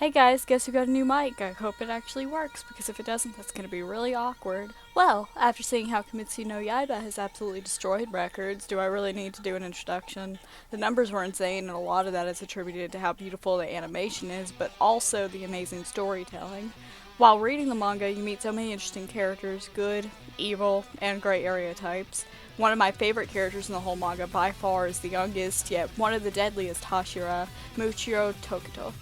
Hey guys, guess who got a new mic? I hope it actually works, because if it doesn't, that's going to be really awkward. Well, after seeing how Kimetsu no Yaiba has absolutely destroyed records, do I really need to do an introduction? The numbers were insane, and a lot of that is attributed to how beautiful the animation is, but also the amazing storytelling. While reading the manga, you meet so many interesting characters, good, evil, and gray area types. One of my favorite characters in the whole manga by far is the youngest, yet one of the deadliest hashira, Muichiro Tokito.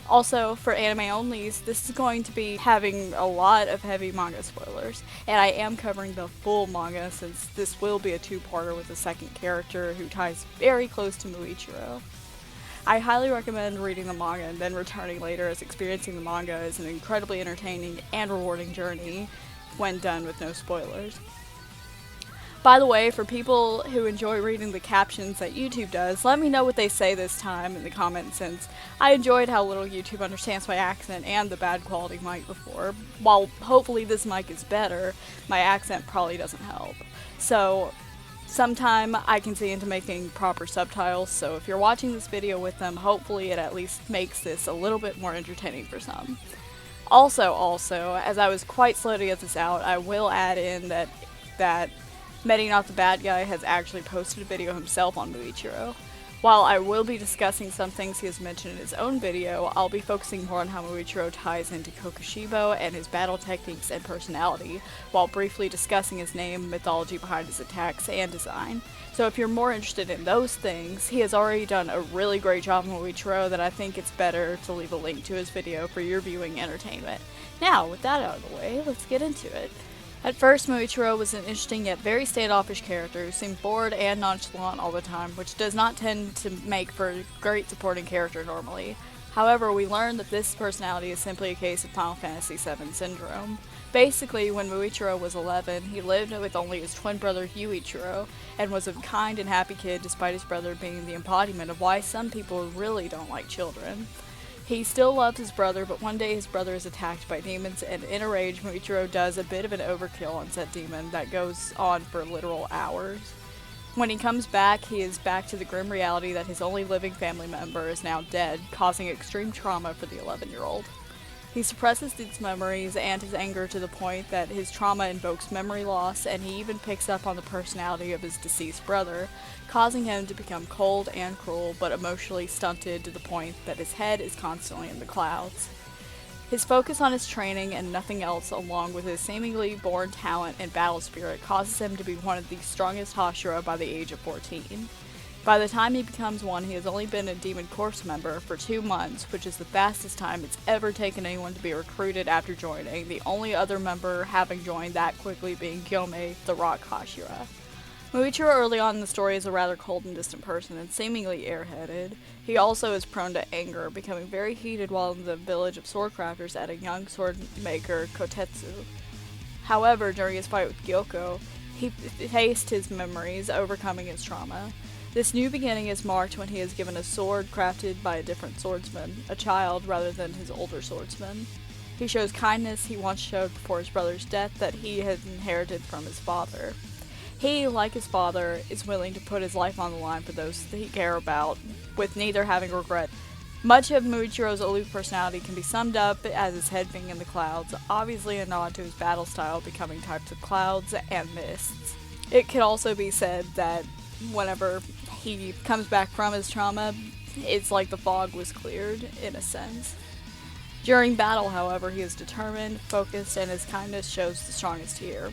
Also, for anime onlys, this is going to be having a lot of heavy manga spoilers, and I am covering the full manga since this will be a two-parter with a second character who ties very close to Muichiro. I highly recommend reading the manga and then returning later, as experiencing the manga is an incredibly entertaining and rewarding journey when done with no spoilers. By the way, for people who enjoy reading the captions that YouTube does, let me know what they say this time in the comments, since I enjoyed how little YouTube understands my accent and the bad quality mic before. While hopefully this mic is better, my accent probably doesn't help. So sometime I can see into making proper subtitles, so if you're watching this video with them, hopefully it at least makes this a little bit more entertaining for some. Also, as I was quite slow to get this out, I will add in that Medi Not the Bad Guy has actually posted a video himself on Muichiro. While I will be discussing some things he has mentioned in his own video, I'll be focusing more on how Muichiro ties into Kokushibo and his battle techniques and personality, while briefly discussing his name, mythology behind his attacks, and design. So if you're more interested in those things, he has already done a really great job on Muichiro that I think it's better to leave a link to his video for your viewing entertainment. Now, with that out of the way, let's get into it. At first, Muichiro was an interesting yet very standoffish character who seemed bored and nonchalant all the time, which does not tend to make for a great supporting character normally. However, we learned that this personality is simply a case of Final Fantasy VII syndrome. Basically, when Muichiro was 11, he lived with only his twin brother Yuichiro, and was a kind and happy kid despite his brother being the embodiment of why some people really don't like children. He still loves his brother, but one day his brother is attacked by demons, and in a rage, Muichiro does a bit of an overkill on said demon that goes on for literal hours. When he comes back, he is back to the grim reality that his only living family member is now dead, causing extreme trauma for the 11-year-old. He suppresses these memories and his anger to the point that his trauma invokes memory loss, and he even picks up on the personality of his deceased brother, causing him to become cold and cruel, but emotionally stunted to the point that his head is constantly in the clouds. His focus on his training and nothing else, along with his seemingly born talent and battle spirit, causes him to be one of the strongest hashira by the age of 14. By the time he becomes one, he has only been a Demon Corps member for 2 months, which is the fastest time it's ever taken anyone to be recruited after joining, the only other member having joined that quickly being Gyome, the Rock Hashira. Muichiro early on in the story is a rather cold and distant person and seemingly airheaded. He also is prone to anger, becoming very heated while in the village of swordcrafters at a young sword maker Kotetsu. However, during his fight with Gyoko, he faced his memories, overcoming his trauma. This new beginning is marked when he is given a sword crafted by a different swordsman, a child rather than his older swordsman. He shows kindness he once showed before his brother's death that he had inherited from his father. He, like his father, is willing to put his life on the line for those that he cares about, with neither having regret. Much of Muichiro's aloof personality can be summed up as his head being in the clouds, obviously a nod to his battle style becoming types of clouds and mists. It could also be said that whenever he comes back from his trauma, it's like the fog was cleared, in a sense. During battle, however, he is determined, focused, and his kindness shows the strongest here.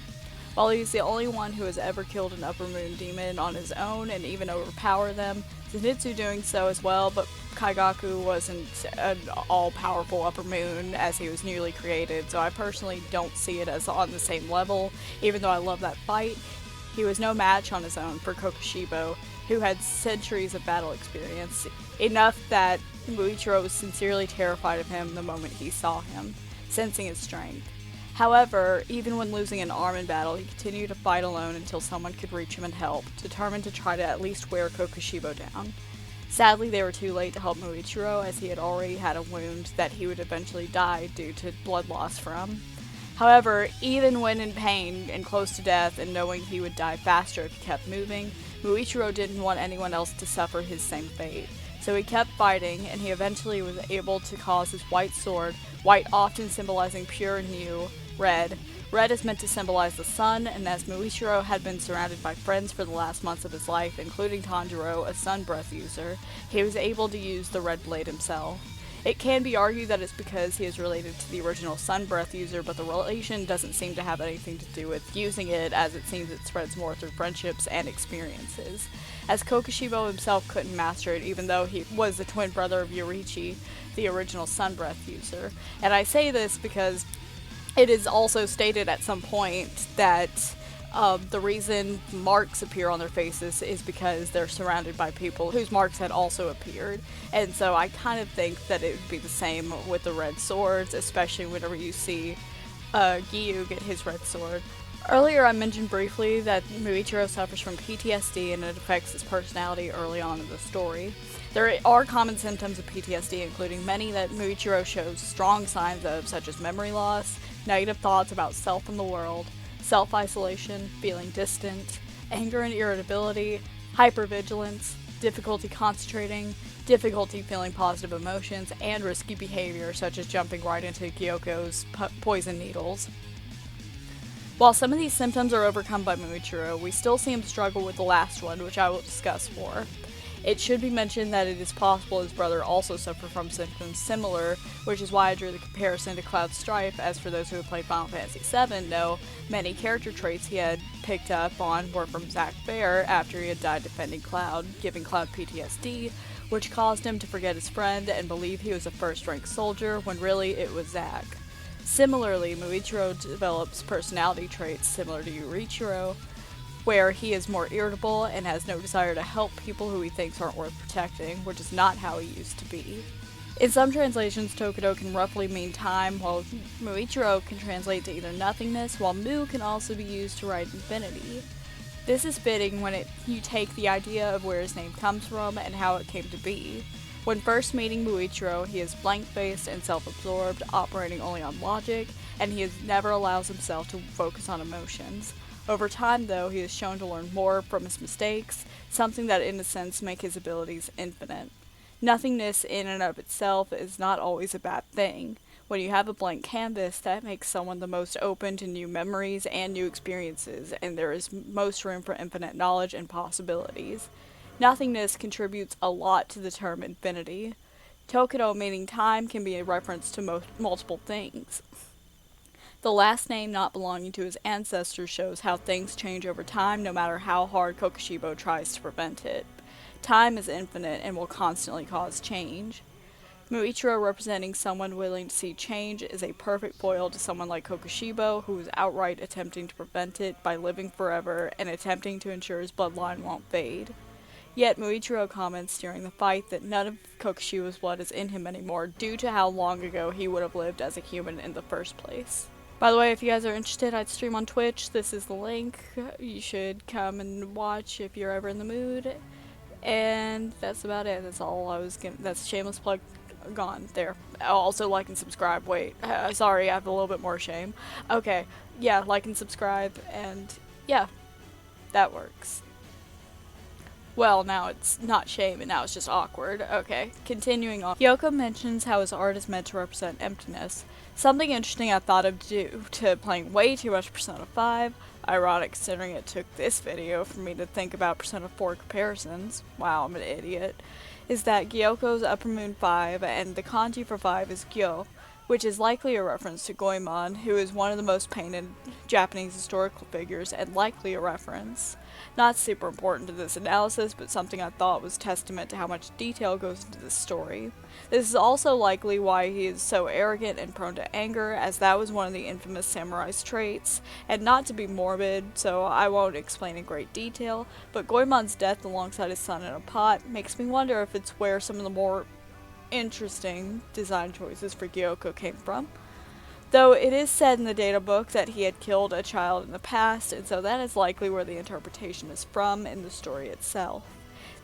While he's the only one who has ever killed an Upper Moon demon on his own and even overpowered them, Zenitsu doing so as well, but Kaigaku wasn't an all-powerful Upper Moon as he was newly created, so I personally don't see it as on the same level, even though I love that fight. He was no match on his own for Kokushibo, who had centuries of battle experience, enough that Muichiro was sincerely terrified of him the moment he saw him, sensing his strength. However, even when losing an arm in battle, he continued to fight alone until someone could reach him and help, determined to try to at least wear Kokushibo down. Sadly, they were too late to help Muichiro, as he had already had a wound that he would eventually die due to blood loss from. However, even when in pain and close to death and knowing he would die faster if he kept moving, Muichiro didn't want anyone else to suffer his same fate. So he kept fighting, and he eventually was able to cause his white sword, white often symbolizing pure and new, red. Red is meant to symbolize the sun, and as Muichiro had been surrounded by friends for the last months of his life, including Tanjiro, a sun breath user, he was able to use the red blade himself. It can be argued that it's because he is related to the original Sun Breath user, but the relation doesn't seem to have anything to do with using it, as it seems it spreads more through friendships and experiences. As Kokushibo himself couldn't master it, even though he was the twin brother of Yorichi, the original Sun Breath user. And I say this because it is also stated at some point that the reason marks appear on their faces is because they're surrounded by people whose marks had also appeared. And so I kind of think that it would be the same with the red swords, especially whenever you see Giyu get his red sword. Earlier I mentioned briefly that Muichiro suffers from PTSD and it affects his personality early on in the story. There are common symptoms of PTSD, including many that Muichiro shows strong signs of, such as memory loss, negative thoughts about self and the world, self-isolation, feeling distant, anger and irritability, hypervigilance, difficulty concentrating, difficulty feeling positive emotions, and risky behavior such as jumping right into Gyoko's poison needles. While some of these symptoms are overcome by Muichiro, we still see him struggle with the last one, which I will discuss more. It should be mentioned that it is possible his brother also suffered from symptoms similar, which is why I drew the comparison to Cloud's Strife, as for those who have played Final Fantasy VII know, many character traits he had picked up on were from Zack Fair after he had died defending Cloud, giving Cloud PTSD, which caused him to forget his friend and believe he was a first-rank soldier when really it was Zack. Similarly, Muichiro develops personality traits similar to Yorichiro, where he is more irritable and has no desire to help people who he thinks aren't worth protecting, which is not how he used to be. In some translations, Tokito can roughly mean time, while Muichiro can translate to either nothingness, while Mu can also be used to write infinity. This is fitting when you take the idea of where his name comes from and how it came to be. When first meeting Muichiro, he is blank-faced and self-absorbed, operating only on logic, and he never allows himself to focus on emotions. Over time, though, he is shown to learn more from his mistakes, something that in a sense make his abilities infinite. Nothingness in and of itself is not always a bad thing. When you have a blank canvas, that makes someone the most open to new memories and new experiences, and there is most room for infinite knowledge and possibilities. Nothingness contributes a lot to the term infinity. Tokito meaning time can be a reference to multiple things. The last name not belonging to his ancestors shows how things change over time no matter how hard Kokushibo tries to prevent it. Time is infinite and will constantly cause change. Muichiro representing someone willing to see change is a perfect foil to someone like Kokushibo, who is outright attempting to prevent it by living forever and attempting to ensure his bloodline won't fade. Yet Muichiro comments during the fight that none of Kokushibo's blood is in him anymore due to how long ago he would have lived as a human in the first place. By the way, if you guys are interested, I'd stream on Twitch. This is the link. You should come and watch if you're ever in the mood. And that's about it. That's all I was gonna. That's shameless plug gone. There. Also, like and subscribe. Wait. Sorry, I have a little bit more shame. Okay. Yeah, like and subscribe. And yeah, that works. Well, now it's not shame, and now it's just awkward. Okay, continuing on. Yoko mentions how his art is meant to represent emptiness. Something interesting I thought of due to playing way too much Persona 5, ironic considering it took this video for me to think about Persona 4 comparisons, wow, I'm an idiot, is that Gyoko's Upper Moon 5 and the kanji for 5 is Gyo, which is likely a reference to Goemon, who is one of the most painted Japanese historical figures, and likely a reference. Not super important to this analysis, but something I thought was testament to how much detail goes into this story. This is also likely why he is so arrogant and prone to anger, as that was one of the infamous samurai's traits, and not to be morbid, so I won't explain in great detail, but Goemon's death alongside his son in a pot makes me wonder if it's where some of the more interesting design choices for Gyoko came from. Though it is said in the data book that he had killed a child in the past, and so that is likely where the interpretation is from in the story itself.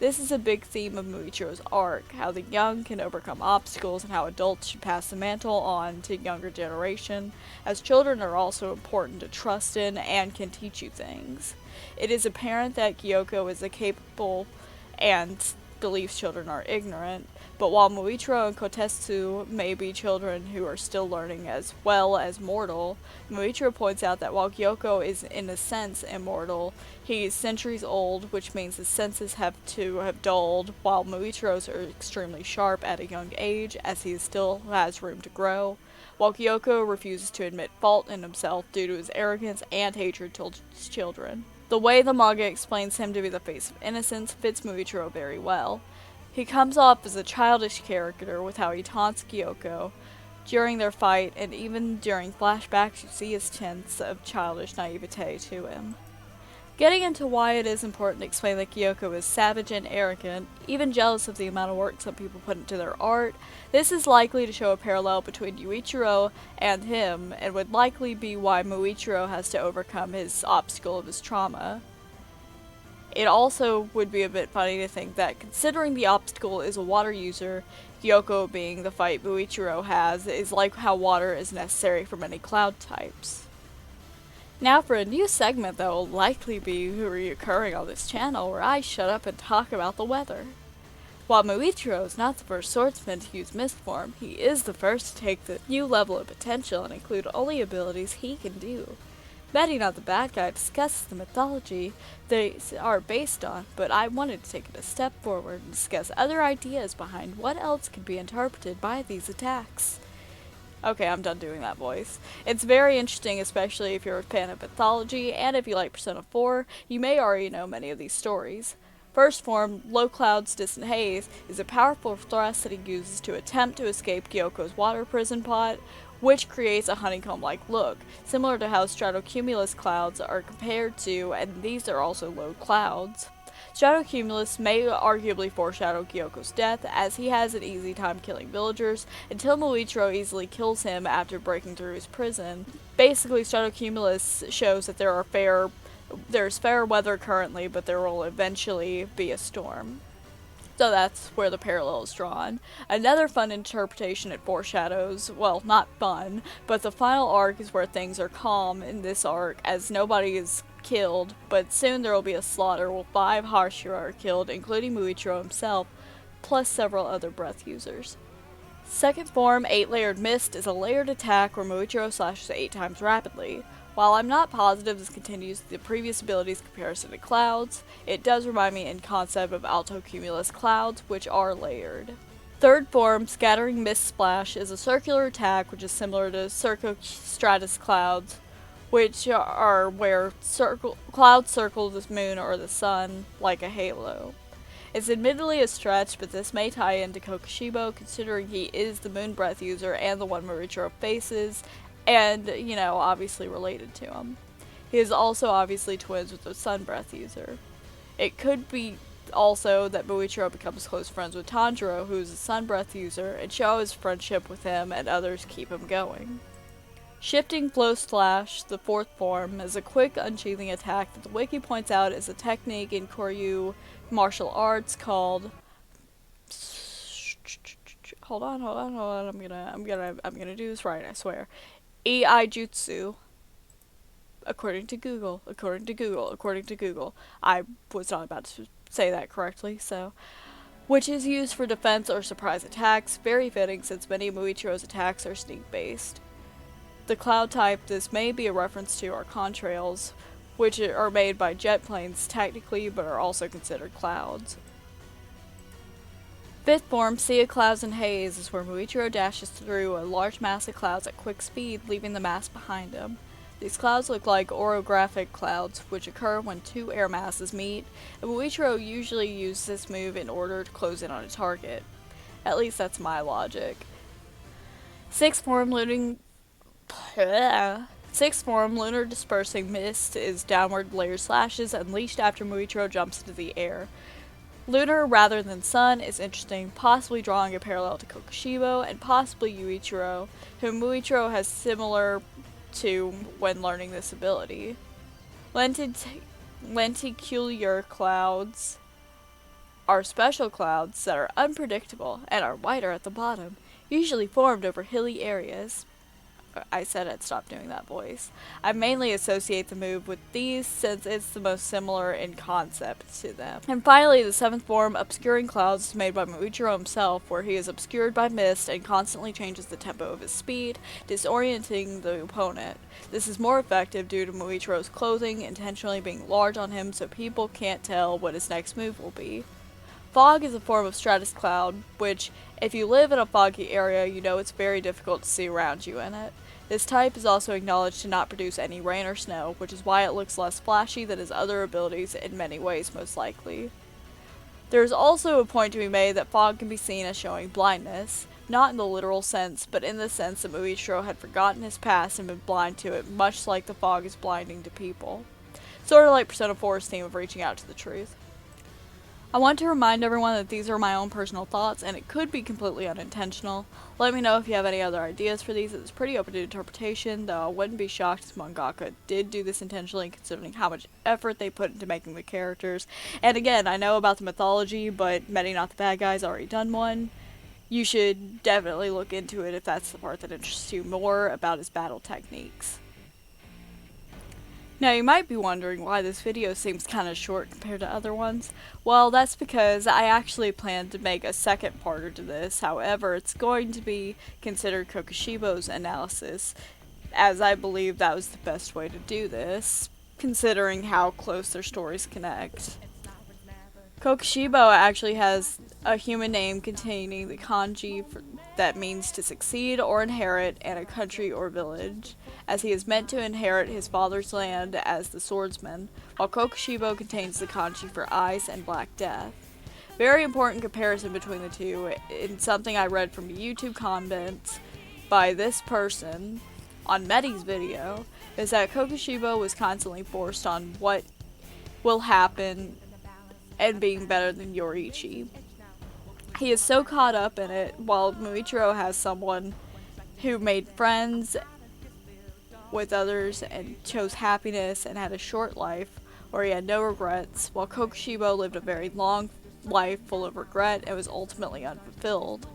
This is a big theme of Muichiro's arc, how the young can overcome obstacles and how adults should pass the mantle on to younger generation, as children are also important to trust in and can teach you things. It is apparent that Gyoko is a capable and believes children are ignorant, but while Muichiro and Kotetsu may be children who are still learning as well as mortal, Muichiro points out that while Gyoko is in a sense immortal, he is centuries old, which means his senses have to have dulled, while Muichiro's are extremely sharp at a young age, as he still has room to grow, while Gyoko refuses to admit fault in himself due to his arrogance and hatred towards his children. The way the manga explains him to be the face of innocence fits Muichiro very well. He comes off as a childish character with how he taunts Gyoko during their fight, and even during flashbacks you see his tints of childish naivete to him. Getting into why it is important to explain that Gyoko is savage and arrogant, even jealous of the amount of work some people put into their art, this is likely to show a parallel between Yuichiro and him, and would likely be why Muichiro has to overcome his obstacle of his trauma. It also would be a bit funny to think that, considering the obstacle is a water user, Gyoko being the fight Muichiro has is like how water is necessary for many cloud types. Now for a new segment that will likely be reoccurring on this channel, where I shut up and talk about the weather. While Muichiro is not the first swordsman to use mist form, he is the first to take the new level of potential and include only abilities he can do. Betty, not the bad guy, discusses the mythology they are based on, but I wanted to take it a step forward and discuss other ideas behind what else could be interpreted by these attacks. Okay, I'm done doing that voice. It's very interesting, especially if you're a fan of mythology, and if you like Persona 4, you may already know many of these stories. First form, Low Clouds, Distant Haze, is a powerful thrust that he uses to attempt to escape Gyoko's water prison pot, which creates a honeycomb-like look, similar to how stratocumulus clouds are compared to, and these are also low clouds. Stratocumulus may arguably foreshadow Gyoko's death, as he has an easy time killing villagers, until Muichiro easily kills him after breaking through his prison. Basically, Stratocumulus shows that there's fair weather currently, but there will eventually be a storm. So that's where the parallel is drawn. Another fun interpretation it foreshadows, well, not fun, but the final arc is where things are calm in this arc, as nobody is killed, but soon there will be a slaughter where 5 hashira are killed, including Muichiro himself, plus several other breath users. Second form, 8-layered mist, is a layered attack where Muichiro slashes 8 times rapidly. While I'm not positive this continues the previous ability's comparison to clouds, it does remind me in concept of altocumulus clouds, which are layered. Third form, Scattering Mist Splash, is a circular attack which is similar to circostratus clouds, which are where clouds circle the moon or the sun like a halo. It's admittedly a stretch, but this may tie into Kokushibo, considering he is the moon breath user and the one Muichiro faces, and, obviously related to him. He is also obviously twins with the sun breath user. It could be also that Muichiro becomes close friends with Tanjiro, who is a sun breath user, and show his friendship with him and others keep him going. Shifting Flow Slash, the fourth form, is a quick unsheathing attack that the wiki points out is a technique in Koryu martial arts called... Hold on, I'm gonna do this right, I swear. Iaijutsu. According to Google. I was not about to say that correctly, so. Which is used for defense or surprise attacks, very fitting since many of Muichiro's attacks are sneak-based. The cloud type this may be a reference to are contrails, which are made by jet planes technically, but are also considered clouds. Fifth form, Sea of Clouds and Haze, is where Muichiro dashes through a large mass of clouds at quick speed, leaving the mass behind him. These clouds look like orographic clouds, which occur when 2 air masses meet, and Muichiro usually uses this move in order to close in on a target. At least that's my logic. Sixth form, Lunar Dispersing Mist, is downward layer slashes unleashed after Muichiro jumps into the air. Lunar rather than sun is interesting, possibly drawing a parallel to Kokushibo and possibly Yuichiro, whom Muichiro has similar to when learning this ability. Lenticular clouds are special clouds that are unpredictable and are whiter at the bottom, usually formed over hilly areas. I said I'd stop doing that voice. I mainly associate the move with these since it's the most similar in concept to them. And finally, the seventh form, Obscuring Clouds, is made by Muichiro himself, where he is obscured by mist and constantly changes the tempo of his speed, disorienting the opponent. This is more effective due to Muichiro's clothing intentionally being large on him so people can't tell what his next move will be. Fog is a form of stratus cloud, which, if you live in a foggy area, you know it's very difficult to see around you in it. This type is also acknowledged to not produce any rain or snow, which is why it looks less flashy than his other abilities in many ways most likely. There is also a point to be made that fog can be seen as showing blindness, not in the literal sense, but in the sense that Muichiro had forgotten his past and been blind to it, much like the fog is blinding to people. Sort of like Persona 4's theme of reaching out to the truth. I want to remind everyone that these are my own personal thoughts, and it could be completely unintentional. Let me know if you have any other ideas for these. It's pretty open to interpretation, though I wouldn't be shocked if mangaka did do this intentionally, considering how much effort they put into making the characters. And again, I know about the mythology, but Many Not the Bad Guy's already done one. You should definitely look into it if that's the part that interests you more about his battle techniques. Now you might be wondering why this video seems kinda short compared to other ones. Well, that's because I actually planned to make a second parter to this, however it's going to be considered Kokushibo's analysis, as I believe that was the best way to do this, considering how close their stories connect. Kokushibo actually has a human name containing the kanji that means to succeed or inherit, and a country or village, as he is meant to inherit his father's land as the swordsman, while Kokushibo contains the kanji for ice and black death. Very important comparison between the two, in something I read from a YouTube comment by this person on Medi's video, is that Kokushibo was constantly forced on what will happen and being better than Yoriichi. He is so caught up in it, while Muichiro has someone who made friends with others and chose happiness and had a short life where he had no regrets, while Kokushibo lived a very long life full of regret and was ultimately unfulfilled.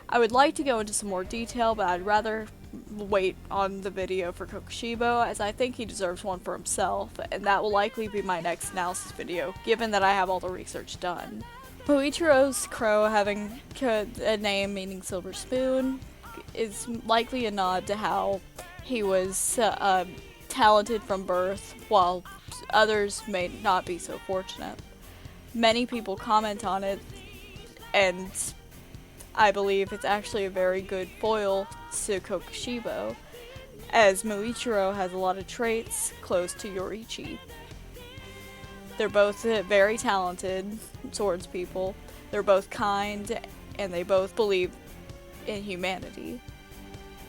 I would like to go into some more detail, but I'd rather wait on the video for Kokushibo, as I think he deserves one for himself, and that will likely be my next analysis video, given that I have all the research done. Muichiro's crow having a name meaning silver spoon is likely a nod to how he was talented from birth, while others may not be so fortunate. Many people comment on it, and I believe it's actually a very good foil to Kokushibo, as Muichiro has a lot of traits close to Yoriichi. They're both very talented swordspeople, they're both kind, and they both believe in humanity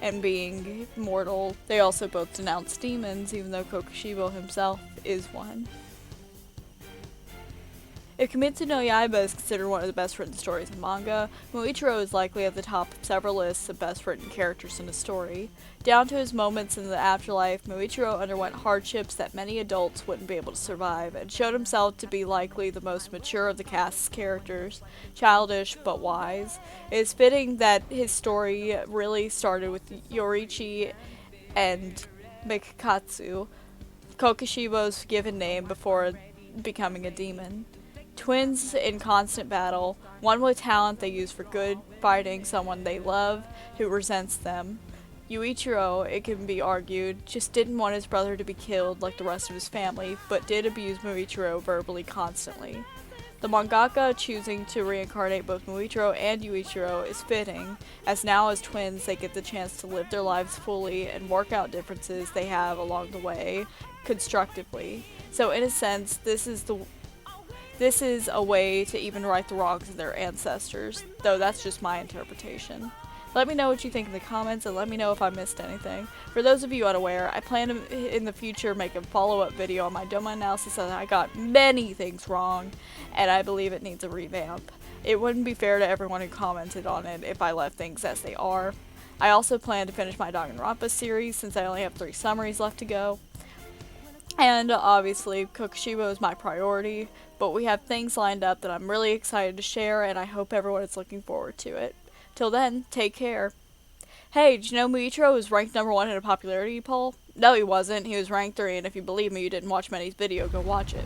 and being mortal. They also both denounce demons, even though Kokushibo himself is one. If Kimetsu no Yaiba is considered one of the best written stories in manga, Muichiro is likely at the top of several lists of best written characters in a story. Down to his moments in the afterlife, Muichiro underwent hardships that many adults wouldn't be able to survive, and showed himself to be likely the most mature of the cast's characters, childish but wise. It is fitting that his story really started with Yoriichi and Mikakatsu, Kokushibo's given name before becoming a demon. Twins in constant battle, one with talent they use for good, fighting someone they love who resents them. Yuichiro, it can be argued, just didn't want his brother to be killed like the rest of his family, but did abuse Muichiro verbally constantly. The mangaka choosing to reincarnate both Muichiro and Yuichiro is fitting, as now as twins they get the chance to live their lives fully and work out differences they have along the way, constructively. So in a sense, this is a way to even right the wrongs of their ancestors, though that's just my interpretation. Let me know what you think in the comments, and let me know if I missed anything. For those of you unaware, I plan to in the future make a follow-up video on my Doma analysis, and I got many things wrong, and I believe it needs a revamp. It wouldn't be fair to everyone who commented on it if I left things as they are. I also plan to finish my Danganronpa series, since I only have 3 summaries left to go. And obviously, Kokushibo is my priority, but we have things lined up that I'm really excited to share, and I hope everyone is looking forward to it. Till then, take care. Hey, did you know Muichiro was ranked number 1 in a popularity poll? No, he wasn't. He was ranked 3, and if you believe me, you didn't watch Manny's video, go watch it.